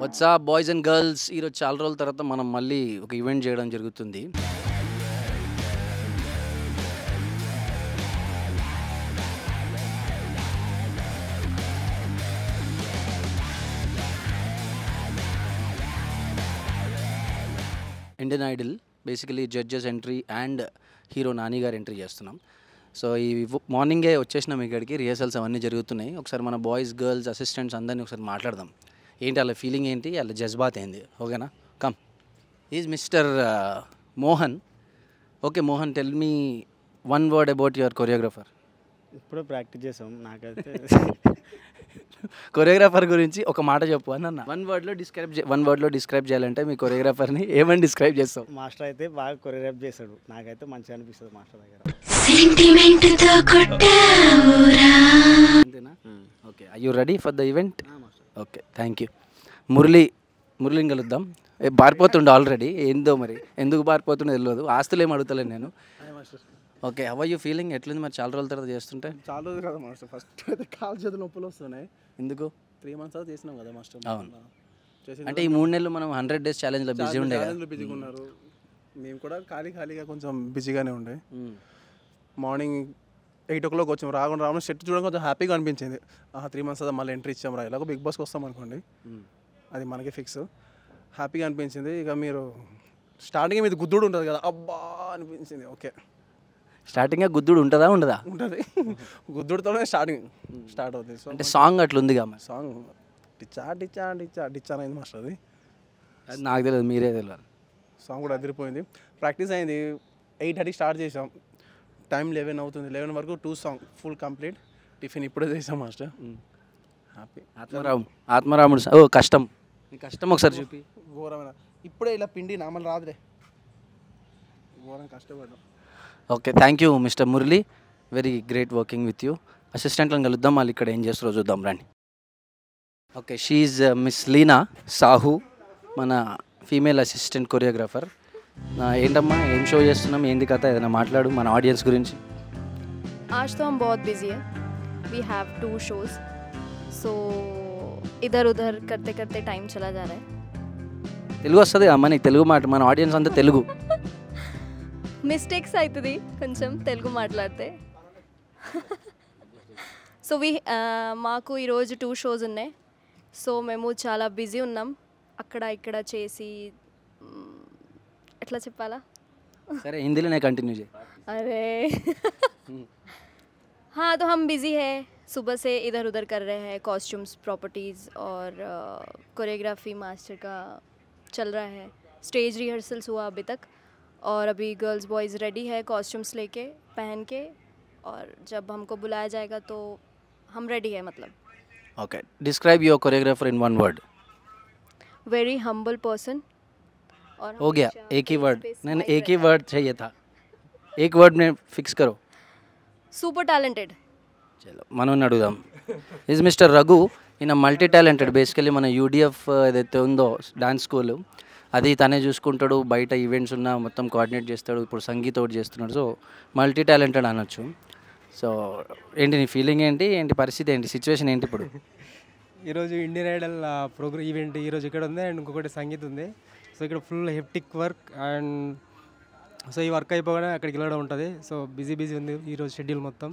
WhatsApp boys and girls, ఈరోజు చాలా రోజుల తర్వాత మనం మళ్ళీ ఒక ఈవెంట్ చేయడం జరుగుతుంది. Indian Idol basically judges entry and hero Nani గారు ఎంట్రీ చేస్తున్నాం. సో ఈ మార్నింగే వచ్చేసినాం ఇక్కడికి. రిహర్సల్స్ అవన్నీ జరుగుతున్నాయి. ఒకసారి మన బాయ్స్ గర్ల్స్ అసిస్టెంట్స్ అందరినీ ఒకసారి మాట్లాడదాం. ఏంటి వాళ్ళ ఫీలింగ్ ఏంటి, వాళ్ళ జజ్బాత్ ఏంది. ఓకేనా? Come. Is mister Mohan. Okay Mohan, tell me one word about your choreographer. ఇప్పుడే ప్రాక్టీస్ చేసాం. నాకైతే కొరియోగ్రాఫర్ గురించి ఒక మాట చెప్పు అని అన్న. వన్ వర్డ్లో డిస్క్రైబ్ చేయాలంటే మీ కొరియోగ్రాఫర్ని ఏమని డిస్క్రైబ్ చేస్తావు? మాస్టర్ అయితే బాగా కొరియోగ్రాఫ్ చేశాడు. నాకైతే మంచిగా అనిపిస్తుంది మాస్టర్ దగ్గర. అంతేనా? Okay, I you ready for the event? Okay, thank you. మురళిని కలుద్దాం. పారిపోతుండే ఆల్రెడీ, ఏందో మరి ఎందుకు పారిపోతుండే తెలియదు. ఆస్తులు ఏం అడుగుతలేను నేను. Okay, how are you feeling? ఎట్లుంది మరి చాలా రోజుల తర్వాత చేస్తుంటే? చాలా రోజులు కదా మాస్టర్. ఫస్ట్ అయితే కాలు చేతులు నొప్పులు వస్తున్నాయి. ఎందుకు? 3 months తర్వాత చేసినాం కదా మాస్టర్. అవును. అంటే ఈ 3 నెలలు మనం 100 days ఛాలెంజ్లో బిజీ ఉండే కదా. బిజీగా ఉన్నారు. మేము కూడా ఖాళీగా కొంచెం బిజీగానే ఉండే. మార్నింగ్ 8 o'clock వచ్చాం. రాకుండా సెట్ చూడడం కొంచెం హ్యాపీగా అనిపించింది. 3 months తర్వాత మళ్ళీ ఎంట్రీ ఇచ్చాం రా. ఇలాగో బిగ్ బాస్కి వస్తాం అనుకోండి, అది మనకి ఫిక్స్. హ్యాపీగా అనిపించింది. ఇక మీరు స్టార్టింగ్ మీద గుద్దుడు ఉంటుంది కదా, అబ్బా అనిపించింది. ఓకే, స్టార్టింగ్ గుద్దుడు ఉంటుందా ఉండదా? ఉంటుంది. గుద్దుడుతోనే స్టార్ట్ అవుతుంది. సో అంటే సాంగ్ అట్లుందిగా మరి. సాంగ్ డిచ్చా డిచ్చా డిచ్చా డిచ్చా అయింది మాస్టర్. అది నాకు తెలియదు, మీరే తెలియాలి. సాంగ్ కూడా అదిరిపోయింది. ప్రాక్టీస్ అయింది. 8:30 స్టార్ట్ చేసాం. టైం 11 అవుతుంది. 11 వరకు 2 songs ఫుల్ కంప్లీట్. టిఫిన్ ఇప్పుడే చేసాం మాస్టర్. హ్యాపీ. ఆత్మరాముడు. ఓ కష్టం, కష్టం ఒకసారి చూపి. ఘోరమైన ఇప్పుడే ఇలా పిండి నామలు రాదులే, ఘోరం కష్టపడ్డాం. Okay, thank you mister Murali. Very great working with you. అసిస్టెంట్లను కలుద్దాం, వాళ్ళు ఇక్కడ ఏం చేస్తారో చూద్దాం రండి. Okay, she miss Leena Sahu, మన ఫీమేల్ అసిస్టెంట్ కొరియోగ్రాఫర్. ఏంటమ్మా, ఏం షో చేస్తున్నాం, ఏంది కథ, ఏదైనా మాట్లాడు మన ఆడియన్స్ గురించి. आज तो हम बहुत बिजी हैं. We have 2 shows. सो इधर उधर करते करते टाइम चला जा रहा है. తెలుగు వస్తుంది అమ్మ నీకు? తెలుగు మాట, మన ఆడియన్స్ అంతా తెలుగు. మిస్టేక్స్ అవుతుంది కొంచెం తెలుగు మాట్లాడితే. సో మాకు ఈరోజు 2 shows ఉన్నాయి. సో మేము చాలా బిజీ ఉన్నాం. అక్కడ ఇక్కడ చేసి ఎట్లా చెప్పాలా? సరే, హిందీలోనే కంటిన్యూ చేయి. अरे हाँ, तो हम बिज़ी है. सुबह से इधर उधर कर रहे हैं. कॉस्ट्यूम्स, प्रॉपर्टीज़ और कोरियोग्राफी मास्टर का चल रहा है. स्टेज रिहर्सल्स हुआ अभी तक और अभी गर्ल्स बॉयज़ रेडी है कॉस्ट्यूम्स लेके पहन के, और जब हमको बुलाया जाएगा तो हम रेडी है. मतलब okay, describe your choreographer in one word. Very humble person. और हो गया, एक ही वर्ड. नहीं, एक ही वर्ड चाहिए था. एक वर्ड में फिक्स करो. Super talented. చలో మనం అడుగుదాం. Is mister Raghu. ఈయన మల్టీ టాలెంటెడ్. బేసికలీ మన యూడిఎఫ్ ఏదైతే ఉందో డాన్స్ స్కూల్, అది తనే చూసుకుంటాడు. బయట ఈవెంట్స్ ఉన్నా మొత్తం కోఆర్డినేట్ చేస్తాడు. ఇప్పుడు సంగీత ఒకటి చేస్తున్నాడు. సో మల్టీ టాలెంటెడ్ అనొచ్చు. సో ఏంటి నీ ఫీలింగ్ ఏంటి, పరిస్థితి ఏంటి, సిచ్యువేషన్ ఏంటి ఇప్పుడు? ఈరోజు ఇండియన్ ఐడల్ ప్రోగ్రామ్ ఈవెంట్ ఈరోజు ఇక్కడ ఉంది, అండ్ ఇంకొకటి సంగీతం ఉంది. సో ఇక్కడ ఫుల్ హెప్టిక్ వర్క్, అండ్ సో ఈ వర్క్ అయిపోగానే అక్కడికి వెళ్ళడం ఉంటుంది. సో బిజీ ఉంది ఈరోజు షెడ్యూల్ మొత్తం.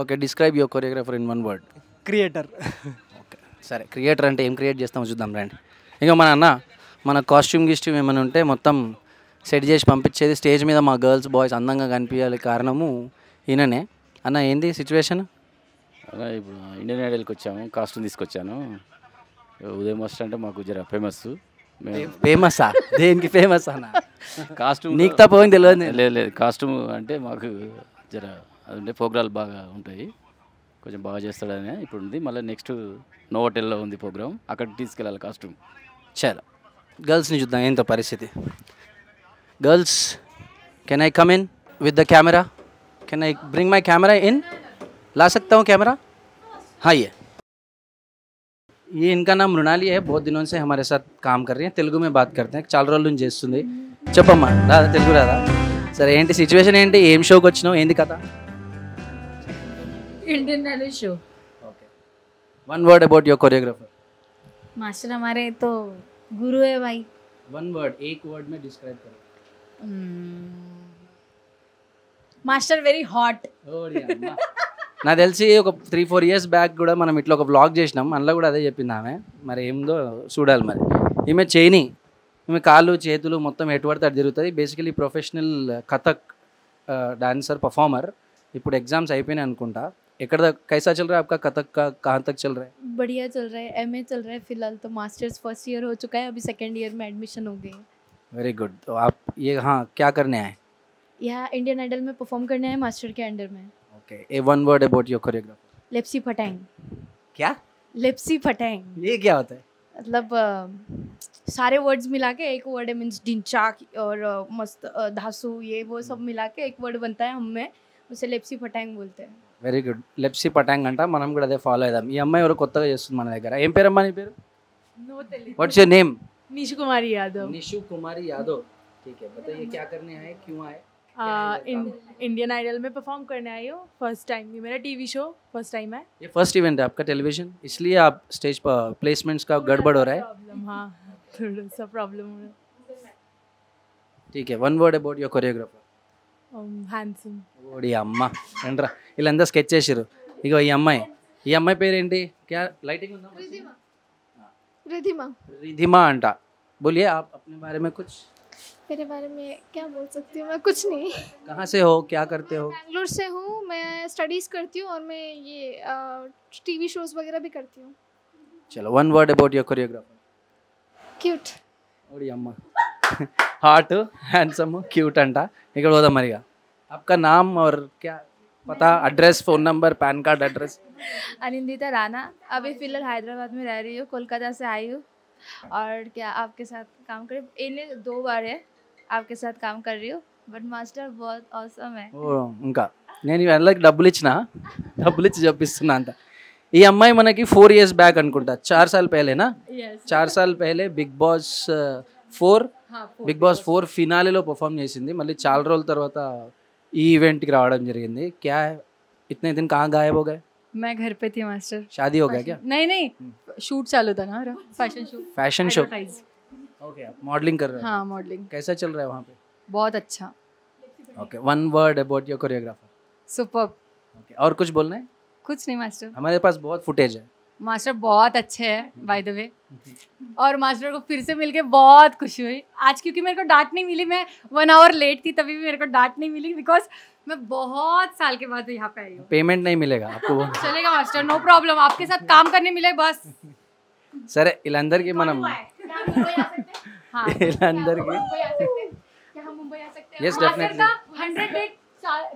Okay, describe your choreographer in one word. Creator. Okay, సరే, క్రియేటర్ అంటే ఏం క్రియేట్ చేస్తామో చూద్దాం రండి. ఇంకా మన కాస్ట్యూమ్ ఏమైనా ఉంటే మొత్తం సెట్ చేసి పంపించేది. స్టేజ్ మీద మా గర్ల్స్ బాయ్స్ అందంగా కనిపించాలి, కారణము ఈయననే. అన్న ఏంది సిచ్యువేషన్? ఇప్పుడు ఇండియన్ ఐడల్కి వచ్చాము, కాస్ట్యూమ్ తీసుకొచ్చాను. ఉదయం మాస్టర్ అంటే మాకు జర ఫేమసా? దేనికి ఫేమస్ అన్న? కాస్ట్యూమ్ నీకు తప్పని తెలియదు. లేదు, కాస్ట్యూమ్ అంటే మాకు జర అది ఉంటే ప్రోగ్రాలు బాగా ఉంటాయి, కొంచెం బాగా చేస్తాడని ఇప్పుడు ఉంది. మళ్ళీ నెక్స్ట్ నోవోటెల్లో ఉంది ప్రోగ్రామ్, అక్కడికి తీసుకెళ్ళాలి కాస్ట్యూమ్. చలో గర్ల్స్ని చూద్దాం ఏంటో పరిస్థితి. Girls, can I come in with the camera? Can I bring my camera in? ला सकता हूँ कैमरा? हाँ, ये इनका नाम मृणाली है. बहुत दिनों से हमारे साथ काम कर रही हैं. तेलुगु में बात करते हैं. చాలా రోజుల నుంచి చేస్తుంది. చెప్పమ్మా, రాదా తెలుగు రాదా? సరే, ఏంటి సిచ్యువేషన్, ఏంటి, ఏం షోకి వచ్చినావు, ఏంది కథ? Indian Idol show. Okay, one word about your choreographer. Master हमारे तो गुरु है भाई। वन वर्ड, एक वर्ड में डिस्क्राइब करो. Master very hot. నాకు తెలిసి ఒక 3-4 ఇయర్స్ బ్యాక్ కూడా మనం ఇట్లా ఒక వ్లాగ్ చేసినాం, అందులో కూడా అదే చెప్పింది ఆమె. మరి ఏందో చూడాలి. మరి ఈమె చైనీ, ఈమె కాళ్ళు చేతులు మొత్తం ఎటు పడితే అటు తిరుగుతుంది. Basically professional Kathak dancer performer. ఇప్పుడు ఎగ్జామ్స్ అయిపోయినాయి అనుకుంటా. ఎక్కడ कैसा चल रहा है आपका कथक का, कहाँ तक चल रहा है? बढ़िया चल रहा है, एमए चल रहा है फिलहाल तो, मास्टर्स फर्स्ट ईयर हो चुका है, अभी सेकेंड ईयर में एडमिशन हो गई है। Very good. तो आप ये हाँ क्या करने आए? यहाँ इंडियन आइडल में परफॉर्म करने हैं मास्टर के अंडर में। Okay, a one word about your choreographer. लेप्सी फटाएंग। क्या? लेप्सी फटाएंग ये क्या होता है? मतलब सारे वर्ड्स मिला के एक वर्ड है, मीन्स डिंचा और मस्त धासु, ये वो सब मिला के एक वर्ड बनता है, हमें उसे लेप्सी फटाएंग बोलते हैं। Very good. లెప్సీ పటాంగ్ అంట. మనం కూడా అదే ఫాలో అవుదాం. ఈ అమ్మాయి ఎవరు కొత్తగా చేస్తుంది మన దగ్గర. ఏం పేరమ్మా నీ పేరు? What's your name? Nishu Kumari Yadav. Nishu Kumari Yadav. ठीक है, बताइए क्या करने आए, क्यों आए? इंडियन आइडल में परफॉर्म करने आई हूँ फर्स्ट टाइम, ये मेरा टीवी शो फर्स्ट टाइम है। ये फर्स्ट इवेंट है आपका टेलीविजन, इसलिए आप स्टेज पर प्लेसमेंट्स का गड़बड़ हो रहा है. प्रॉब्लम, हाँ थोड़ा सा प्रॉब्लम हो रहा ठीक है, one word about your choreographer. है। हैंडसम। ఓడి అమ్మ రండ్రా, వీళ్ళంతా స్కెచ్ చేసిర్రు. ఇగో ఈ అమ్మాయి పేరేంటి? క్యా లైటింగ్ ఉందా? रिधिमा। रिधिमा अंట. बोलिए आप अपने बारे में कुछ. मेरे बारे में क्या बोल सकती हूँ मैं, कुछ नहीं। कहाँ से हो, क्या करते हो? बैंगलोर से हूँ, मैं स्टडीज़ करती हूँ और मैं ये टीवी शोज़ वगैरह भी करती हूँ। चलो one word about your choreographer. Cute. ఓడి అమ్మ హాట్ హ్యాండ్సమ్ క్యూట్ అంట. ఇక్కడ పోదాం మరిగా. आपका नाम और क्या पता, address, phone number, pan card address? Anindita Rana. अभी फ़िलहाल हैदराबाद में रह रही हूँ, कोलकाता से आई हूँ। और क्या आपके साथ काम कर, इन्हें 2 बार है आपके साथ काम कर रही हूँ, बट मास्टर बहुत ऑसम है। ఓ ఇంకా నేను వాళ్ళకి డబ్బులు ఇచ్చి చెప్పిస్తున్నా అంత. ఈ అమ్మాయి మనకి 4 years బ్యాక్ అనుకుంటా, 4 साल पहले ना, 4 साल पहले బిగ్ బాస్ 4 ఫినాలేలో పర్ఫామ్ చేసింది. మళ్ళీ చాలా రోజుల తర్వాత ఈ ఈవెంట్కి రావడం జరిగింది. क्या है, इतने दिन कहाँ गायब हो गए? मैं घर पे थी मास्टर। शादी हो गया क्या? नहीं शूट चालू था ना, फैशन शो। ओके, आप मॉडलिंग कर रहे हो? हाँ मॉडलिंग। कैसा चल रहा है वहाँ पे? बहुत अच्छा। Okay, one word about your choreographer. Superb. Okay, और कुछ बोलना है? कुछ नहीं मास्टर। हमारे पास बहुत फुटेज है. मास्टर बहुत अच्छे हैं बाय द वे, और मास्टर को फिर से मिलके बहुत खुशी हुई आज, क्योंकि मेरे को डांट नहीं मिली। मैं 1 hour लेट थी तभी भी मेरे को डांट नहीं मिली, बिकॉज मैं बहुत साल के बाद यहाँ पे आई हूँ। पेमेंट नहीं मिलेगा आपको. चलेगा मास्टर, नो प्रॉब्लम, आपके साथ काम करने मिले बस। సరే వీళ్ళందరికీ మనం हाँ వీళ్ళందరికీ क्या हम मुंबई आ सकते हैं? Yes, master definitely. का 100 डे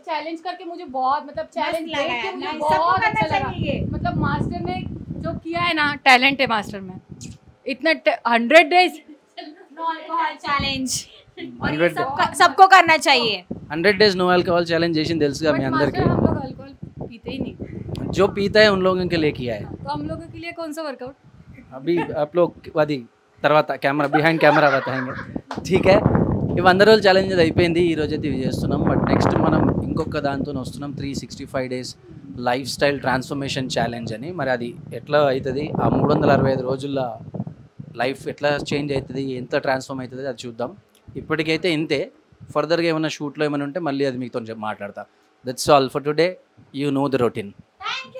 चैलेंज करके मुझे बहुत, मतलब चैलेंज देख के मुझे बहुत अच्छा लगा। मतलब मास्टर ने जो किया है ना, टैलेंट है मास्टर में। इतना 100 डेज नो अल्कोहल चैलेंज, और 100 ये सबको करना चाहिए। 100 days नो अल्कोहल चैलेंज చేసింది తెలుసుగా మీ అందరికీ. हम लोग अल्कोहल पीते ही नहीं, जो पीता है उन लोगों के लिए किया है. तो हम लोगों के लिए कौन सा वर्कआउट? अभी आप लोग అది తర్వాత కెమెరా బిహైండ్ కెమెరా बताएंगे. ठीक है, ఈ 100 రోజుల ఛాలెంజ్ అది అయిపోయింది. ఈ రోజు అయితే ఇవి చేస్తున్నాం. బట్ నెక్స్ట్ మనం ఇంకొక దాంతో వస్తున్నాం, 365 days life style transformation challenge అని. మరి అది ఎట్లా అవుతుంది, ఆ 365 రోజుల్లో లైఫ్ ఎట్లా చేంజ్ అవుతుంది, ఎంత ట్రాన్స్ఫార్మ్ అవుతుంది అది చూద్దాం. ఇప్పటికైతే ఇంతే. ఫర్దర్గా ఏమైనా షూట్లో ఏమైనా ఉంటే మళ్ళీ అది మీతో మాట్లాడతా. That's all for today. You know the routine. Thank you.